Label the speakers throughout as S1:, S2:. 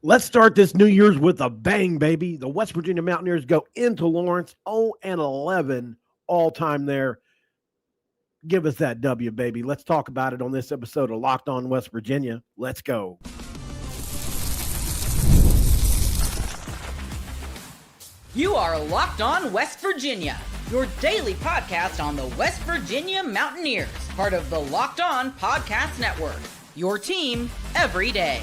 S1: Let's start this New Year's with a bang, baby. The West Virginia Mountaineers go into Lawrence 0-11 all time there. Give us that W, baby. Let's talk about it on this episode of Locked On West Virginia. Let's go.
S2: You are Locked On West Virginia, your daily podcast on the West Virginia Mountaineers, part of the Locked On Podcast Network, your team every day.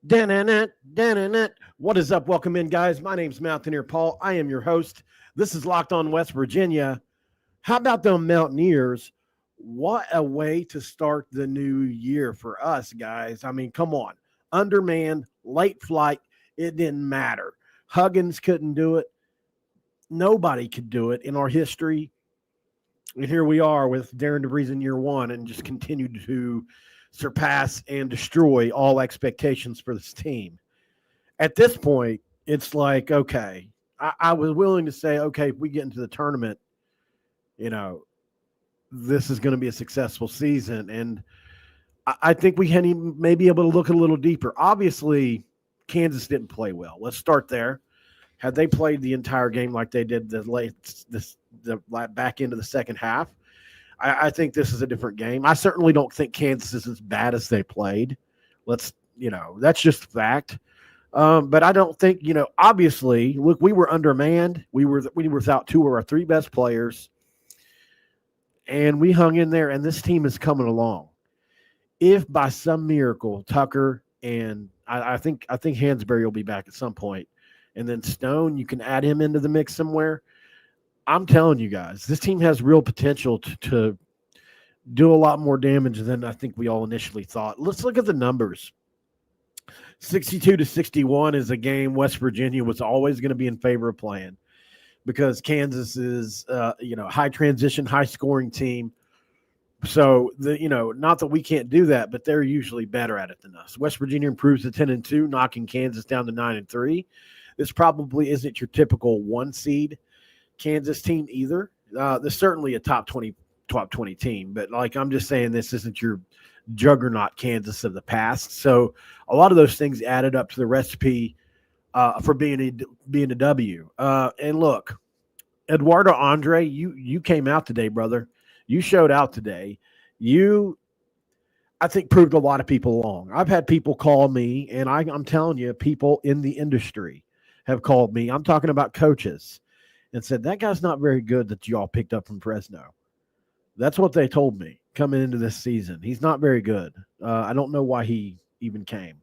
S1: What is up? Welcome in, guys. My name's Mountaineer Paul. I am your host. This is Locked On West Virginia. How about them Mountaineers? What a way to start the new year for us, guys. I mean, come on. Undermanned, late flight, it didn't matter. Huggins couldn't do it. Nobody could do it in our history. And here we are with Darian Devries in year one and just continued to surpass and destroy all expectations for this team. At this point, it's like, okay, I was willing to say, okay, if we get into the tournament, this is going to be a successful season. And I think we may be able to look a little deeper. Obviously, Kansas didn't play well. Let's start there. Had they played the entire game like they did the back end of the second half, I think this is a different game. I certainly don't think Kansas is as bad as they played. That's just fact. But I don't think, obviously, look, we were undermanned. We were without two of our three best players. And we hung in there, and this team is coming along. If by some miracle Tucker and I think Hansberry will be back at some point, and then Stone, you can add him into the mix somewhere. I'm telling you guys, this team has real potential to do a lot more damage than I think we all initially thought. Let's look at the numbers. 62-61 is a game West Virginia was always going to be in favor of playing because Kansas is, high transition, high scoring team. So not that we can't do that, but they're usually better at it than us. West Virginia improves to 10-2, knocking Kansas down to 9-3. This probably isn't your typical one seed Kansas team either. There's certainly a top 20 team, but I'm just saying this isn't your juggernaut Kansas of the past. So a lot of those things added up to the recipe for being a W. And look, Eduardo Andre, you came out today, brother. You showed out today. I think, proved a lot of people wrong. I've had people call me, and I'm telling you, people in the industry have called me. I'm talking about coaches and said, that guy's not very good that you all picked up from Fresno. That's what they told me coming into this season. He's not very good. I don't know why he even came.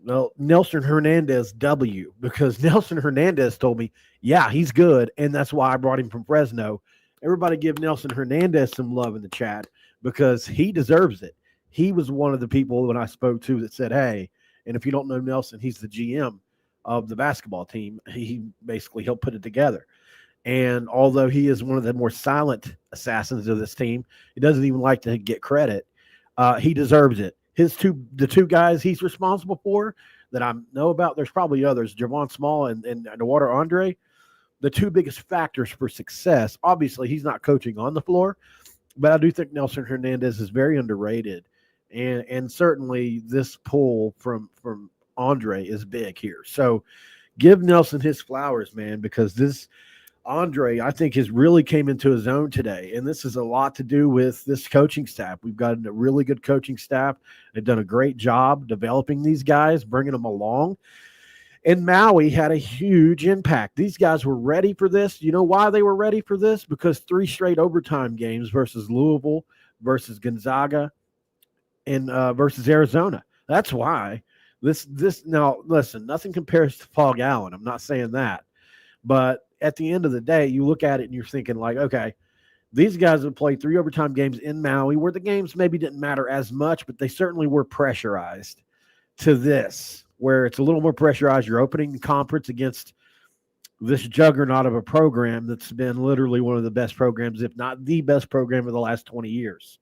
S1: Well, Nelson Hernandez W, because Nelson Hernandez told me, yeah, he's good, and that's why I brought him from Fresno. Everybody give Nelson Hernandez some love in the chat because he deserves it. He was one of the people when I spoke to that said, hey, and if you don't know Nelson, he's the GM of the basketball team. He basically helped put it together. And although he is one of the more silent assassins of this team, he doesn't even like to get credit. He deserves it. The two guys he's responsible for that I know about, there's probably others, Javon Small and Eduardo Andre, the two biggest factors for success. Obviously, he's not coaching on the floor, but I do think Nelson Hernandez is very underrated. And certainly this pull from Andre is big here. So give Nelson his flowers, man, because this Andre, I think, has really came into his own today. And this is a lot to do with this coaching staff. We've got a really good coaching staff. They've done a great job developing these guys, bringing them along. And Maui had a huge impact. These guys were ready for this. You know why they were ready for this? Because 3 straight overtime games versus Louisville, versus Gonzaga, and versus Arizona. That's why. This now, listen, nothing compares to Fog Allen. I'm not saying that. But at the end of the day, you look at it and you're thinking like, okay, these guys have played 3 overtime games in Maui where the games maybe didn't matter as much, but they certainly were pressurized to this, where it's a little more pressurized. You're opening the conference against this juggernaut of a program that's been literally one of the best programs, if not the best program of the last 20 years.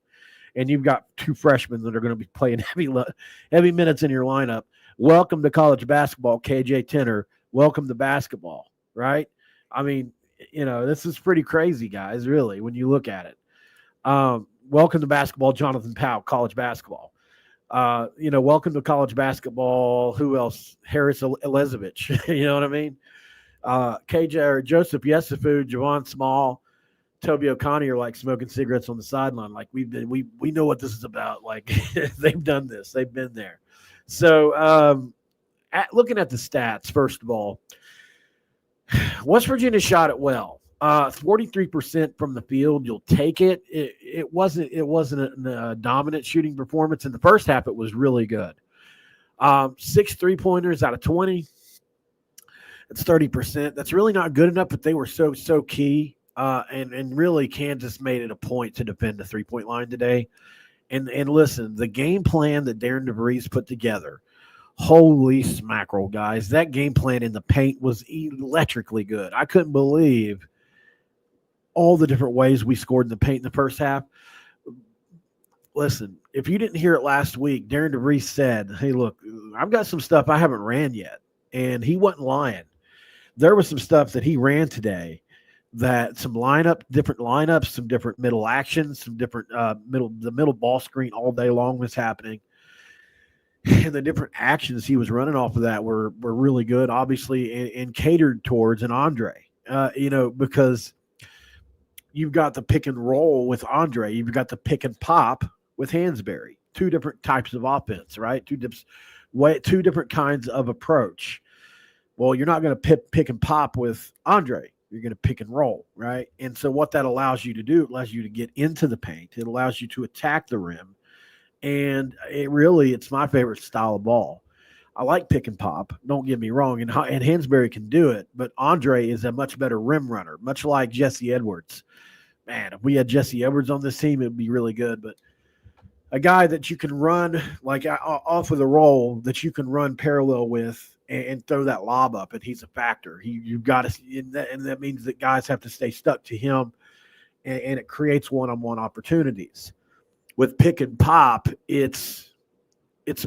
S1: And you've got 2 freshmen that are going to be playing heavy minutes in your lineup. Welcome to college basketball, KJ Tenner. Welcome to basketball, right? I mean, this is pretty crazy, guys, really, when you look at it. Welcome to basketball, Jonathan Powell, college basketball. Welcome to college basketball. Who else? Harris Elizabeth. You know what I mean? KJ or Joseph Yesufu, Javon Small, Toby O'Connor are like smoking cigarettes on the sideline. Like we know what this is about. Like they've done this. They've been there. So looking at the stats, first of all, West Virginia shot it well. 43% from the field. You'll take it. It wasn't a dominant shooting performance in the first half. It was really good. 6 3-pointers out of 20. It's 30%. That's really not good enough, but they were so key. And really, Kansas made it a point to defend the 3-point line today. And listen, the game plan that Darian Devries put together, holy smackerel, guys! That game plan in the paint was electrically good. I couldn't believe all the different ways we scored in the paint in the first half. Listen, if you didn't hear it last week, Darian DeVries said, hey, look, I've got some stuff I haven't ran yet. And he wasn't lying. There was some stuff that he ran today, that different lineups, some different middle actions, some different the middle ball screen all day long was happening. And the different actions he was running off of that were really good, obviously, and catered towards an Andre, because you've got the pick and roll with Andre. You've got the pick and pop with Hansberry. Two different types of offense, right? Two different kinds of approach. Well, you're not going to pick and pop with Andre. You're going to pick and roll, right? And so what that allows you to do, it allows you to get into the paint. It allows you to attack the rim. And it's my favorite style of ball. I like pick and pop, don't get me wrong, and Hansberry can do it, but Andre is a much better rim runner, much like Jesse Edwards. Man, if we had Jesse Edwards on this team, it would be really good. But a guy that you can run like off of the roll, that you can run parallel with and throw that lob up, and he's a factor. You've got to, and that means that guys have to stay stuck to him, and it creates one-on-one opportunities. With pick and pop, it's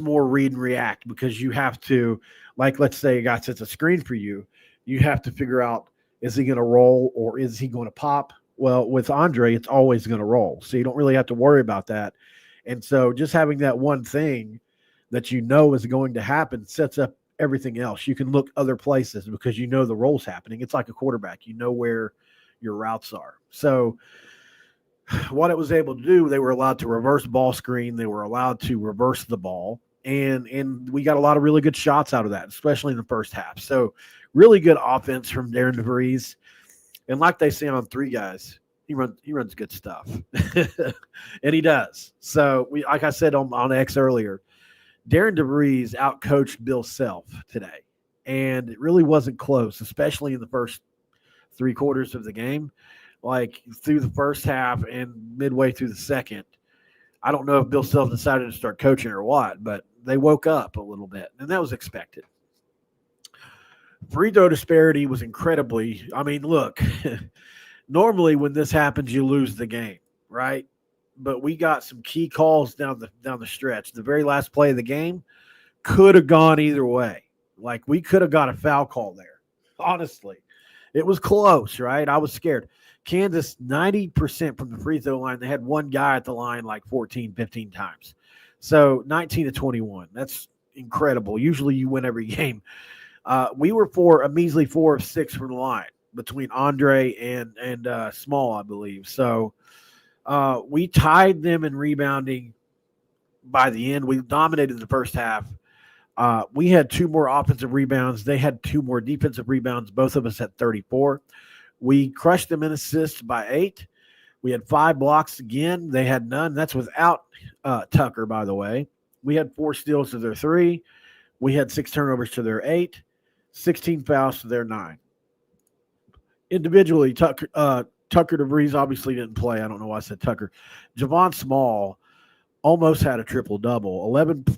S1: more read and react, because you have to, like, let's say a guy sets a screen for you, you have to figure out, is he going to roll or is he going to pop? Well, with Andre, it's always going to roll, so you don't really have to worry about that. And so just having that one thing that you know is going to happen sets up everything else. You can look other places because you know the roll's happening. It's like a quarterback. You know where your routes are. So what it was able to do, they were allowed to reverse ball screen. They were allowed to reverse the ball. And we got a lot of really good shots out of that, especially in the first half. So really good offense from Darian DeVries. And like they say on Three Guys, he runs good stuff. And he does. So like I said on X earlier, Darian DeVries outcoached Bill Self today. And it really wasn't close, especially in the first 3 quarters of the game. Like through the first half and midway through the second, I don't know if Bill Self decided to start coaching or what, but they woke up a little bit, and that was expected. Free throw disparity was incredibly. I mean, look, normally when this happens, you lose the game, right? But we got some key calls down the stretch. The very last play of the game could have gone either way. Like we could have got a foul call there. Honestly, it was close, right? I was scared. Kansas, 90% from the free throw line. They had one guy at the line like 14, 15 times. So 19-21. That's incredible. Usually you win every game. We were a measly 4 of 6 from the line between Andre and Small, I believe. So we tied them in rebounding by the end. We dominated the first half. We had 2 more offensive rebounds. They had 2 more defensive rebounds. Both of us had 34. We crushed them in assists by 8. We had 5 blocks again. They had none. That's without Tucker, by the way. We had 4 steals to their 3. We had 6 turnovers to their 8. 16 fouls to their 9. Individually, Tucker DeVries obviously didn't play. I don't know why I said Tucker. Javon Small almost had a triple-double.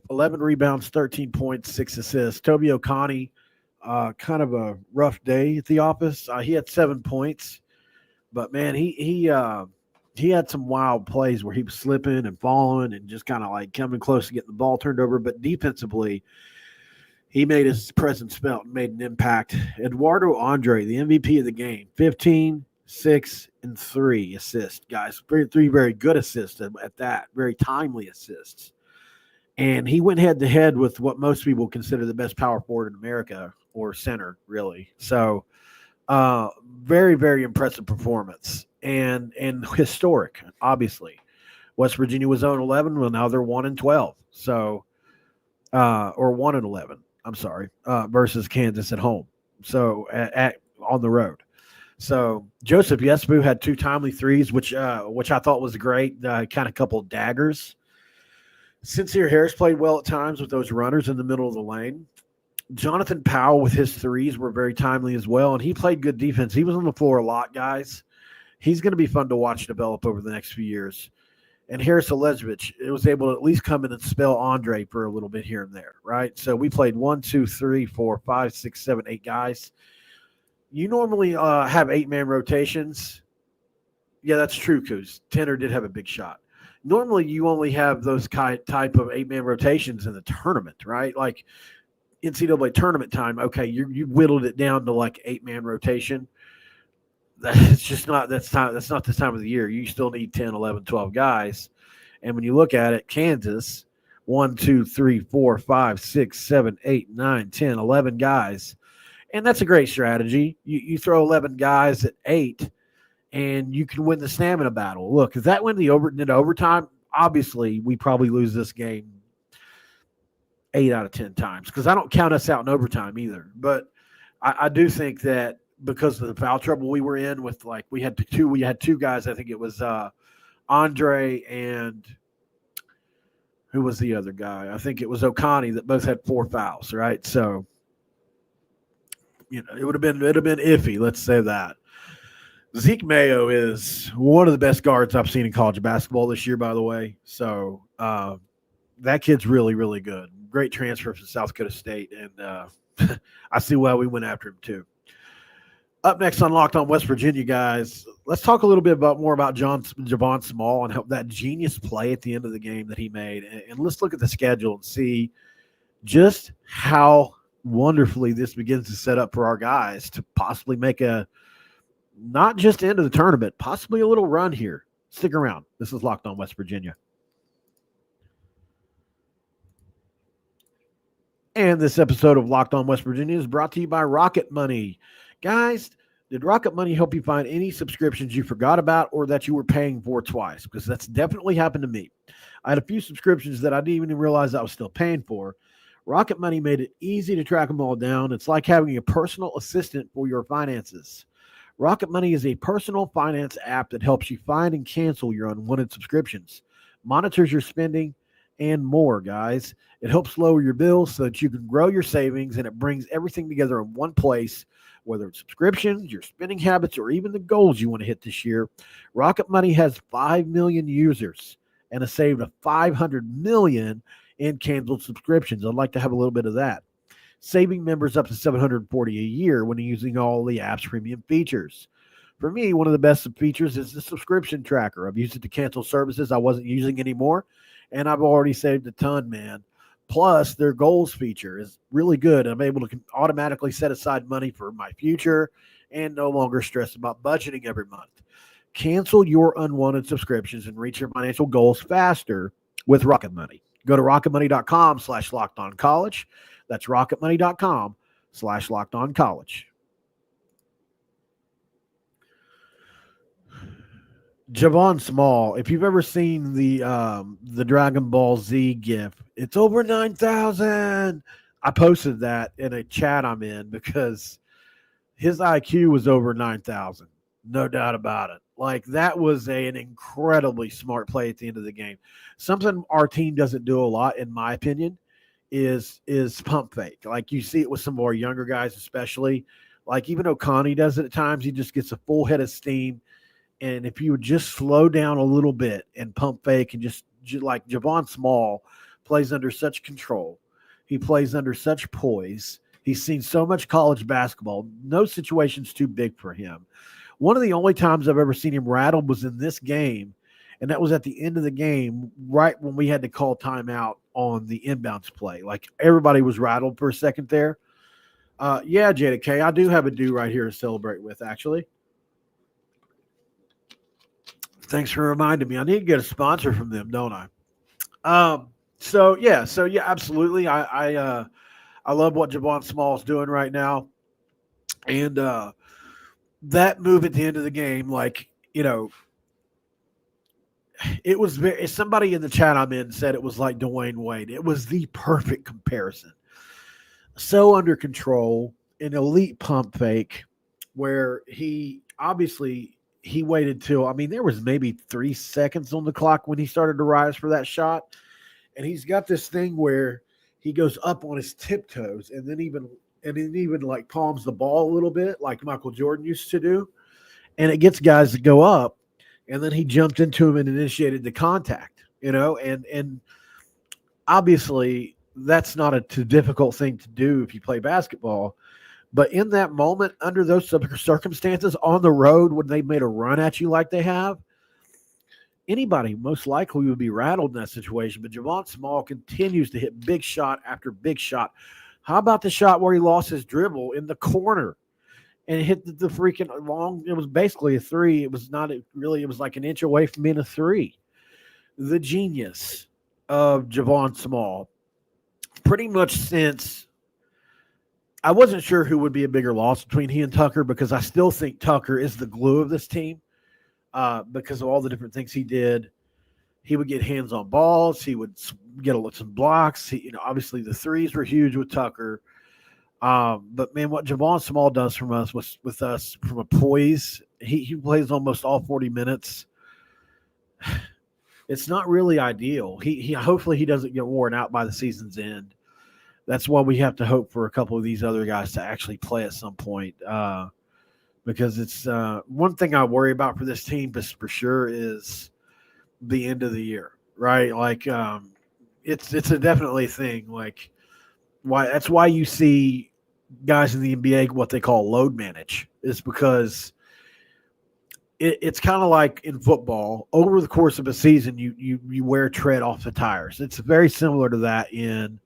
S1: 11 rebounds, 13 points, 6 assists. Toby O'Connor, kind of a rough day at the office. He had 7 points, but man, he had some wild plays where he was slipping and falling and just kind of like coming close to getting the ball turned over. But defensively, he made his presence felt and made an impact. Eduardo Andre, the MVP of the game, 15, 6, and 3 assists, guys. 3 very good assists at that, very timely assists. And he went head to head with what most people consider the best power forward in America, or center, really. So, very, very impressive performance and historic, obviously. West Virginia was 0-11. Well, now they're 1-12. So, or 1-11. I'm sorry, versus Kansas at home. So on the road. So Joseph Yesufu had 2 timely threes, which I thought was great. Kind of couple daggers. Sincere Harris played well at times with those runners in the middle of the lane. Jonathan Powell with his threes were very timely as well, and he played good defense. He was on the floor a lot, guys. He's going to be fun to watch develop over the next few years. And Harris Elizabeth was able to at least come in and spell Andre for a little bit here and there, right? So we played 1, 2, 3, 4, 5, 6, 7, 8 guys. You normally have 8-man rotations. Yeah, that's true, Coos. Tanner did have a big shot. Normally you only have those type of 8-man rotations in the tournament, right? Like NCAA tournament time, okay, you whittled it down to like 8-man rotation. That's just not that's not this time of the year. You still need 10, 11, 12 guys. And when you look at it, Kansas, 1, 2, 3, 4, 5, 6, 7, 8, 9, 10, 11 guys. And that's a great strategy. You throw 11 guys at 8, and you can win the stamina battle. Look, if that went into overtime, obviously we probably lose this game 8 out of 10 times, because I don't count us out in overtime either. But I do think that because of the foul trouble we were in with, like, we had 2 guys. I think it was Andre and who was the other guy? I think it was O'Connie that both had 4 fouls, right? So, it would have been iffy. Let's say that. Zeke Mayo is one of the best guards I've seen in college basketball this year, by the way. So that kid's really, really good. Great transfer from South Dakota State, and I see why we went after him too. Up next on Locked On West Virginia, guys, let's talk a little bit more about Javon Small and that genius play at the end of the game that he made. And let's look at the schedule and see just how wonderfully this begins to set up for our guys to possibly make a not just end of the tournament, possibly a little run here. Stick around. This is Locked On West Virginia. And this episode of Locked On West Virginia is brought to you by Rocket Money. Guys, did Rocket Money help you find any subscriptions you forgot about or that you were paying for twice? Because that's definitely happened to me. I had a few subscriptions that I didn't even realize I was still paying for. Rocket Money made it easy to track them all down. It's like having a personal assistant for your finances. Rocket Money is a personal finance app that helps you find and cancel your unwanted subscriptions, monitors your spending, and more, guys. It helps lower your bills so that you can grow your savings, and it brings everything together in one place, whether it's subscriptions, your spending habits, or even the goals you want to hit this year. Rocket Money has 5 million users and has saved a $500 million in canceled subscriptions. I'd like to have a little bit of that. Saving members up to $740 a year when using all the app's premium features. For me, one of the best features is the subscription tracker. I've used it to cancel services I wasn't using anymore, and I've already saved a ton, man. Plus, their goals feature is really good. I'm able to automatically set aside money for my future and no longer stress about budgeting every month. Cancel your unwanted subscriptions and reach your financial goals faster with Rocket Money. Go to rocketmoney.com/lockedoncollege. That's rocketmoney.com/lockedoncollege. Javon Small, if you've ever seen the Dragon Ball Z GIF, it's over 9,000. I posted that in a chat I'm in because his IQ was over 9,000. No doubt about it. Like, that was an incredibly smart play at the end of the game. Something our team doesn't do a lot, in my opinion, is pump fake. Like, you see it with some of our younger guys, especially. Like, even O'Connie does it at times. He just gets a full head of steam. And if you would just slow down a little bit and pump fake and just like Javon Small plays under such control. He plays under such poise. He's seen so much college basketball. No situation's too big for him. One of the only times I've ever seen him rattled was in this game, and that was at the end of the game, right when we had to call timeout on the inbounds play. Like, everybody was rattled for a second there. Yeah, Jada K, I do have a do right here to celebrate with, actually. Thanks for reminding me. I need to get a sponsor from them, don't I? So yeah, absolutely. I love what Javon Small is doing right now, and that move at the end of the game, like it was very. Somebody in the chat I'm in said it was like Dwayne Wade. It was the perfect comparison. So under control, an elite pump fake, where he waited till, I mean, there was maybe 3 seconds on the clock when he started to rise for that shot, and he's got this thing where he goes up on his tiptoes and then even like palms the ball a little bit like Michael Jordan used to do, and it gets guys to go up, and then he jumped into him and initiated the contact, and obviously that's not a too difficult thing to do if you play basketball. But in that moment, under those circumstances, on the road, when they made a run at you like they have, anybody most likely would be rattled in that situation. But Javon Small continues to hit big shot after big shot. How about the shot where he lost his dribble in the corner and hit the freaking long? It was basically a three. It was not really, it was like an inch away from being a three. The genius of Javon Small, pretty much since I wasn't sure who would be a bigger loss between he and Tucker, because I still think Tucker is the glue of this team because of all the different things he did. He would get hands on balls. He would get some blocks. Obviously the threes were huge with Tucker. But man, what Javon Small does from us with us from a poise, he plays almost all 40 minutes. It's not really ideal. He hopefully he doesn't get worn out by the season's end. That's why we have to hope for a couple of these other guys to actually play at some point. Because it's one thing I worry about for this team, but for sure, is the end of the year, right? Like it's a definitely thing. Like that's why you see guys in the NBA what they call load manage, is because it's kind of like in football. Over the course of a season, you wear tread off the tires. It's very similar to that in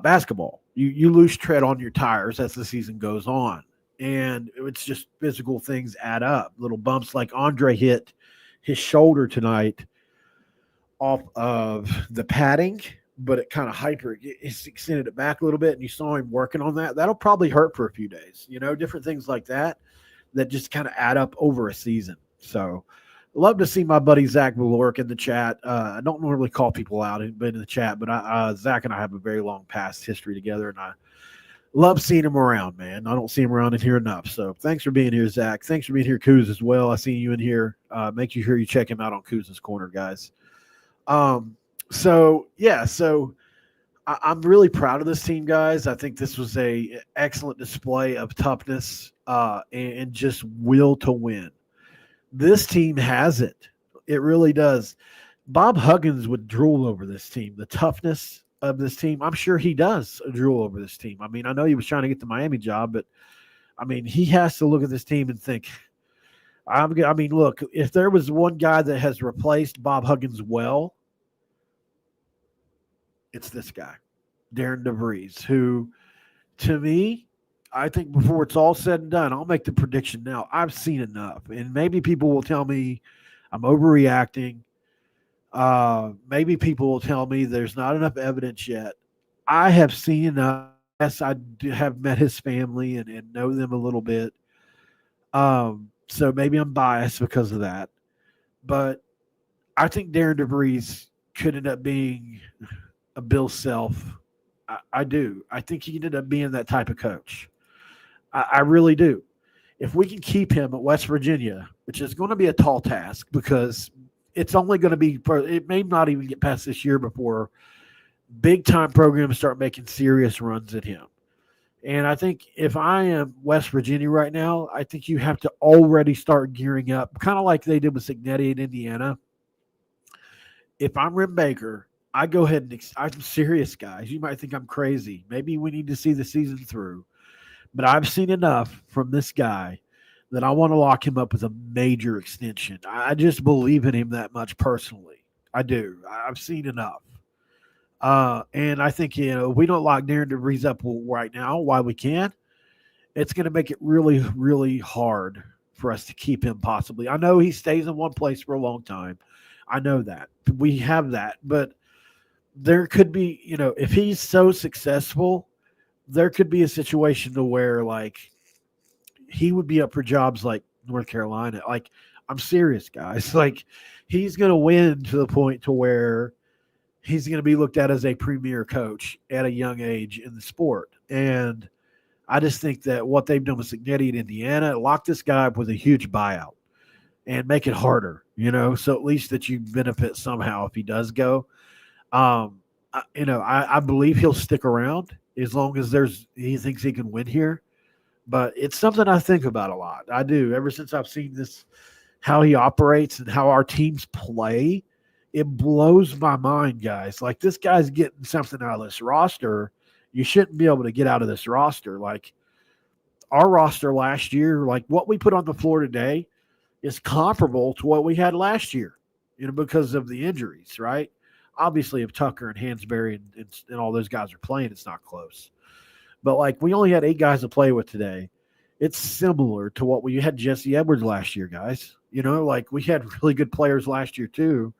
S1: basketball. You lose tread on your tires as the season goes on, and it's just physical things add up. Little bumps, like Andre hit his shoulder tonight off of the padding, but it kind of extended it back a little bit, and you saw him working on that. That'll probably hurt for a few days. Different things like that just kind of add up over a season. So love to see my buddy Zach Bulwark in the chat. I don't normally call people out in the chat, but Zach and I have a very long past history together, and I love seeing him around, man. I don't see him around in here enough. So thanks for being here, Zach. Thanks for being here, Kuz, as well. I see you in here. Make sure you check him out on Kuz's Corner, guys. So I'm really proud of this team, guys. I think this was a excellent display of toughness and just will to win. This team has it. It really does. Bob Huggins would drool over this team, the toughness of this team. I'm sure he does drool over this team. I mean, I know he was trying to get the Miami job, but I mean, he has to look at this team and think, look, if there was one guy that has replaced Bob Huggins well, it's this guy, Darian Devries, who, to me, I think before it's all said and done, I'll make the prediction now. I've seen enough. And maybe people will tell me I'm overreacting. Maybe people will tell me there's not enough evidence yet. I have seen enough. Yes, I have met his family and know them a little bit. So maybe I'm biased because of that. But I think Darian Devries could end up being a Bill Self. I do. I think he ended up being that type of coach. I really do. If we can keep him at West Virginia, which is going to be a tall task because it's only going to be – it may not even get past this year before big-time programs start making serious runs at him. And I think if I am West Virginia right now, I think you have to already start gearing up, kind of like they did with Signetti in Indiana. If I'm Rim Baker, I go ahead and I'm serious, guys. You might think I'm crazy. Maybe we need to see the season through. But I've seen enough from this guy that I want to lock him up with a major extension. I just believe in him that much personally. I do. I've seen enough. And I think, if we don't lock Darian DeVries up right now, while we can, it's going to make it really, really hard for us to keep him possibly. I know he stays in one place for a long time. I know that. We have that. But there could be, if he's so successful, there could be a situation to where like he would be up for jobs like North Carolina. Like, I'm serious, guys. Like, he's going to win to the point to where he's going to be looked at as a premier coach at a young age in the sport. And I just think that what they've done with Signetti in Indiana, lock this guy up with a huge buyout and make it harder, so at least that you benefit somehow if he does go. I believe he'll stick around as long as he thinks he can win here. But it's something I think about a lot. I do. Ever since I've seen this, how he operates and how our teams play, it blows my mind, guys. Like, this guy's getting something out of this roster. You shouldn't be able to get out of this roster. Like, our roster last year, like what we put on the floor today is comparable to what we had last year, because of the injuries, right? Obviously, if Tucker and Hansberry and all those guys are playing, it's not close. But, like, we only had 8 guys to play with today. It's similar to what we had Jesse Edwards last year, guys. Like, we had really good players last year too.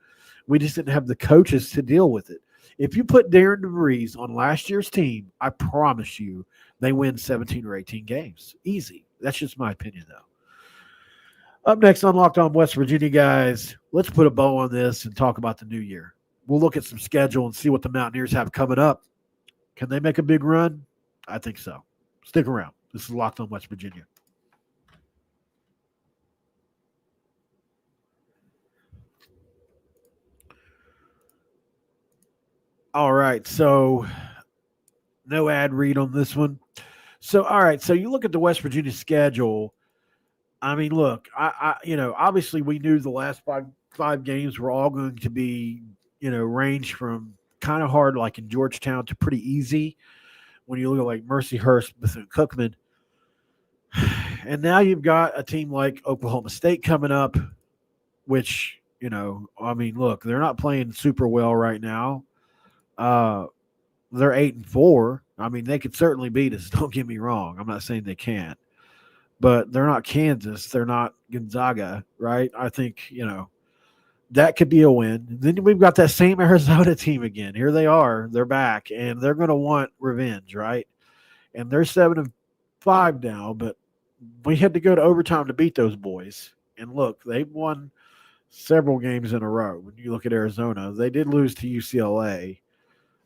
S1: We just didn't have the coaches to deal with it. If you put Darian Devries on last year's team, I promise you they win 17 or 18 games. Easy. That's just my opinion, though. Up next on Locked On West Virginia, guys, let's put a bow on this and talk about the new year. We'll look at some schedule and see what the Mountaineers have coming up. Can they make a big run? I think so. Stick around. This is Locked On West Virginia. All right, so no ad read on this one. So, all right, so you look at the West Virginia schedule. I mean, look, obviously we knew the last five games were all going to be, range from kind of hard, like in Georgetown, to pretty easy. When you look at like Mercyhurst, Bethune-Cookman. And now you've got a team like Oklahoma State coming up, which, look, they're not playing super well right now. They're 8-4. I mean, they could certainly beat us. Don't get me wrong. I'm not saying they can't. But they're not Kansas. They're not Gonzaga, right? I think, that could be a win. Then we've got that same Arizona team again. Here they are. They're back, and they're going to want revenge, right? And they're 7-5 now, but we had to go to overtime to beat those boys. And look, they've won several games in a row. When you look at Arizona, they did lose to UCLA,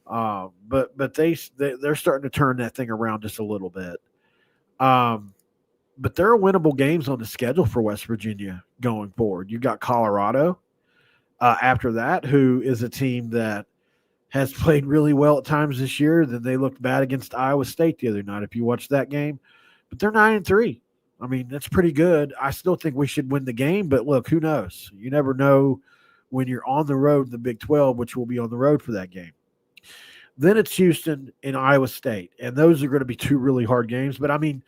S1: but they're starting to turn that thing around just a little bit. But there are winnable games on the schedule for West Virginia going forward. You've got Colorado. After that, who is a team that has played really well at times this year. Then they looked bad against Iowa State the other night, if you watched that game. But they're 9-3. I mean, that's pretty good. I still think we should win the game, but look, who knows? You never know when you're on the road in the Big 12, which will be on the road for that game. Then it's Houston and Iowa State, and those are going to be 2 really hard games. But, I mean,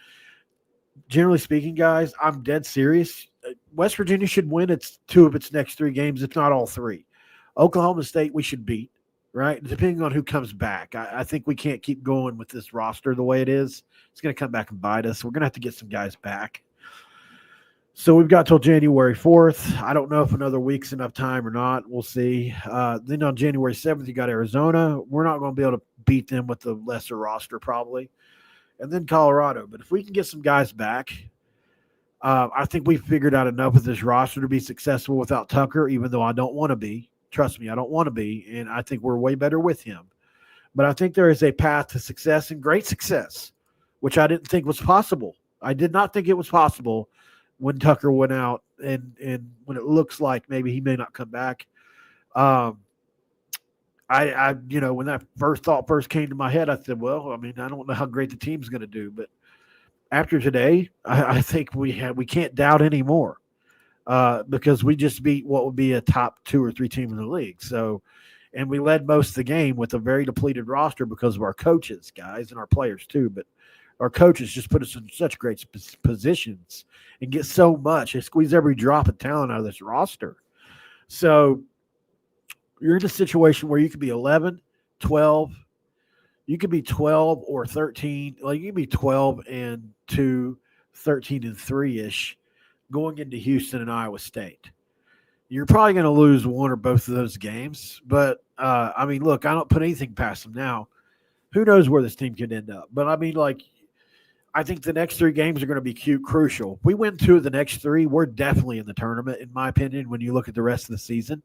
S1: generally speaking, guys, I'm dead serious. West Virginia should win 2 of its next 3 games, if not all 3. Oklahoma State we should beat, right? Depending on who comes back. I think we can't keep going with this roster the way it is. It's going to come back and bite us. We're going to have to get some guys back. So we've got till January 4th. I don't know if another week's enough time or not. We'll see. Then on January 7th, you got Arizona. We're not going to be able to beat them with the lesser roster probably. And then Colorado. But if we can get some guys back, I think we've figured out enough with this roster to be successful without Tucker, even though I don't want to be. Trust me, I don't want to be, and I think we're way better with him. But I think there is a path to success and great success, which I didn't think was possible. I did not think it was possible when Tucker went out and when it looks like maybe he may not come back. When that first came to my head, I said, well, I mean, I don't know how great the team's going to do, but after today, I think we can't doubt anymore because we just beat what would be a top 2 or 3 team in the league. So, and we led most of the game with a very depleted roster because of our coaches, guys, and our players too. But our coaches just put us in such great positions and get so much. They squeeze every drop of talent out of this roster. So you're in a situation where you could be 11, 12. You could be 12 or 13. Like you could be 12-2, 13-3-ish going into Houston and Iowa State. You're probably going to lose one or both of those games. But, I mean, look, I don't put anything past them now. Who knows where this team could end up? But, I mean, like, I think the next 3 games are going to be crucial. If we win 2 of the next 3, we're definitely in the tournament, in my opinion, when you look at the rest of the season.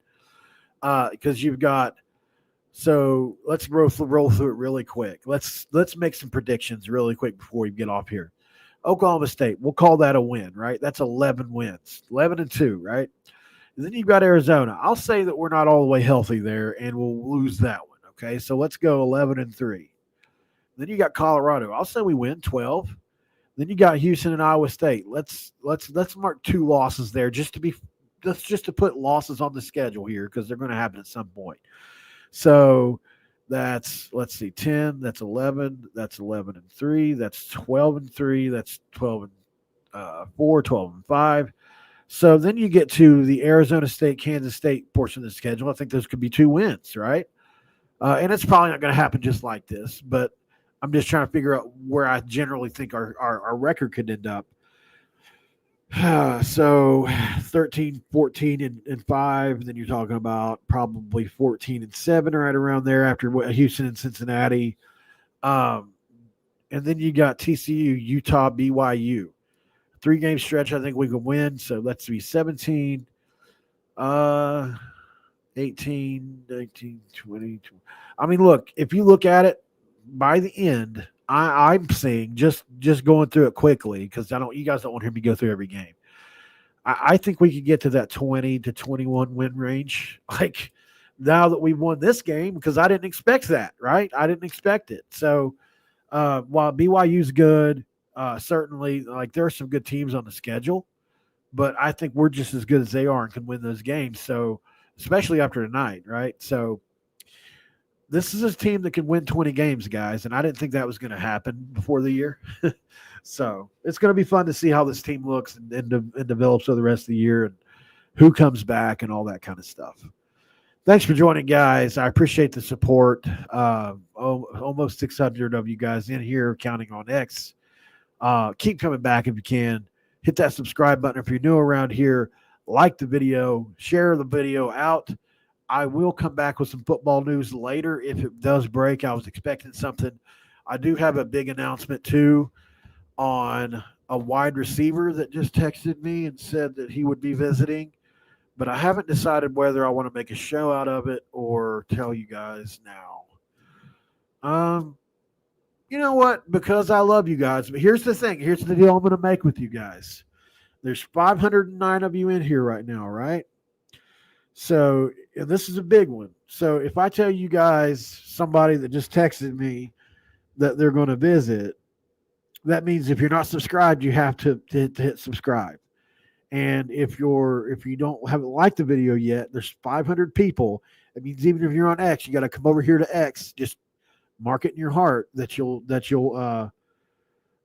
S1: Because you've got – so let's roll through it really quick. Let's make some predictions really quick before we get off here. Oklahoma State, we'll call that a win, right? That's 11 wins, 11-2, right? And then you've got Arizona. I'll say that we're not all the way healthy there, and we'll lose that one, okay? So let's go 11-3. Then you got Colorado. I'll say we win 12. Then you got Houston and Iowa State. Let's mark 2 losses there just to put losses on the schedule here because they're going to happen at some point. So that's, let's see, 10, that's 11, that's 11-3, that's 12-3, that's 12-4, 12-5. So then you get to the Arizona State, Kansas State portion of the schedule. I think those could be 2 wins, right? And it's probably not going to happen just like this, but I'm just trying to figure out where I generally think our record could end up. So 13, 14, and 5. And then you're talking about probably 14-7, right around there after Houston and Cincinnati. And then you got TCU, Utah, BYU. 3-game stretch I think we can win. So let's be 17, 18, 19, 20. I mean, look, if you look at it, by the end, I'm saying just going through it quickly because you guys don't want to hear me go through every game. I think we could get to that 20-21 win range. Like now that we've won this game, because I didn't expect that, right? I didn't expect it. So while BYU's good, certainly like there are some good teams on the schedule, but I think we're just as good as they are and can win those games. So especially after tonight, right? So this is a team that can win 20 games, guys, and I didn't think that was going to happen before the year. So it's going to be fun to see how this team looks and develops for the rest of the year and who comes back and all that kind of stuff. Thanks for joining, guys. I appreciate the support. Almost 600 of you guys in here, counting on X. Keep coming back if you can. Hit that subscribe button if you're new around here. Like the video. Share the video out. I will come back with some football news later if it does break. I was expecting something. I do have a big announcement, too, on a wide receiver that just texted me and said that he would be visiting. But I haven't decided whether I want to make a show out of it or tell you guys now. You know what? Because I love you guys. But here's the thing. Here's the deal I'm going to make with you guys. There's 509 of you in here right now, right? So, and this is a big one. So if I tell you guys somebody that just texted me that they're going to visit, that means if you're not subscribed, you have to hit subscribe. And if you haven't liked the video yet, there's 500 people. It means even if you're on X, you got to come over here to X. Just mark it in your heart that you'll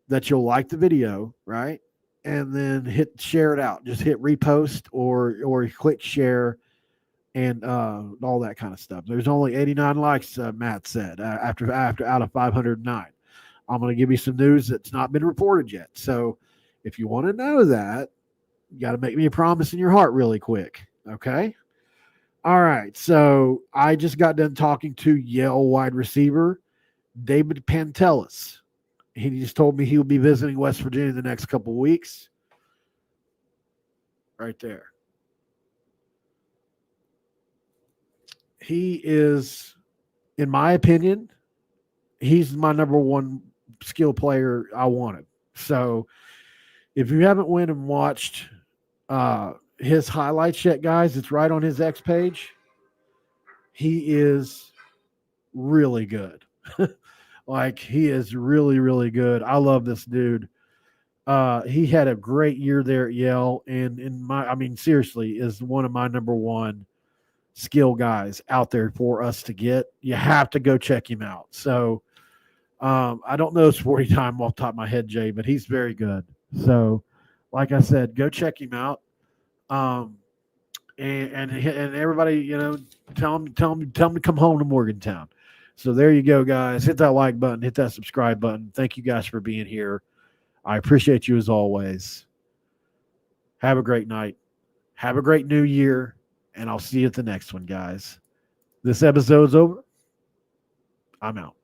S1: like the video, right? And then share it out. Just hit repost or click share and all that kind of stuff. There's only 89 likes, Matt said, after out of 509. I'm going to give you some news that's not been reported yet. So if you want to know that, you got to make me a promise in your heart really quick. Okay. All right. So I just got done talking to Yale wide receiver David Pantelis. He just told me he will be visiting West Virginia the next couple of weeks. Right there. He is, in my opinion, he's my number one skill player I wanted. So if you haven't went and watched his highlights yet, guys, it's right on his X page. He is really good. Like, he is really, really good. I love this dude. He had a great year there at Yale, and seriously, is one of my number one skill guys out there for us to get. You have to go check him out. So I don't know his 40 time off the top of my head, Jay, but he's very good. So like I said, go check him out. And everybody, tell him to come home to Morgantown. So there you go, guys. Hit that like button, hit that subscribe button. Thank you guys for being here. I appreciate you as always. Have a great night. Have a great new year. and I'll see you at the next one, guys. This episode's over. I'm out.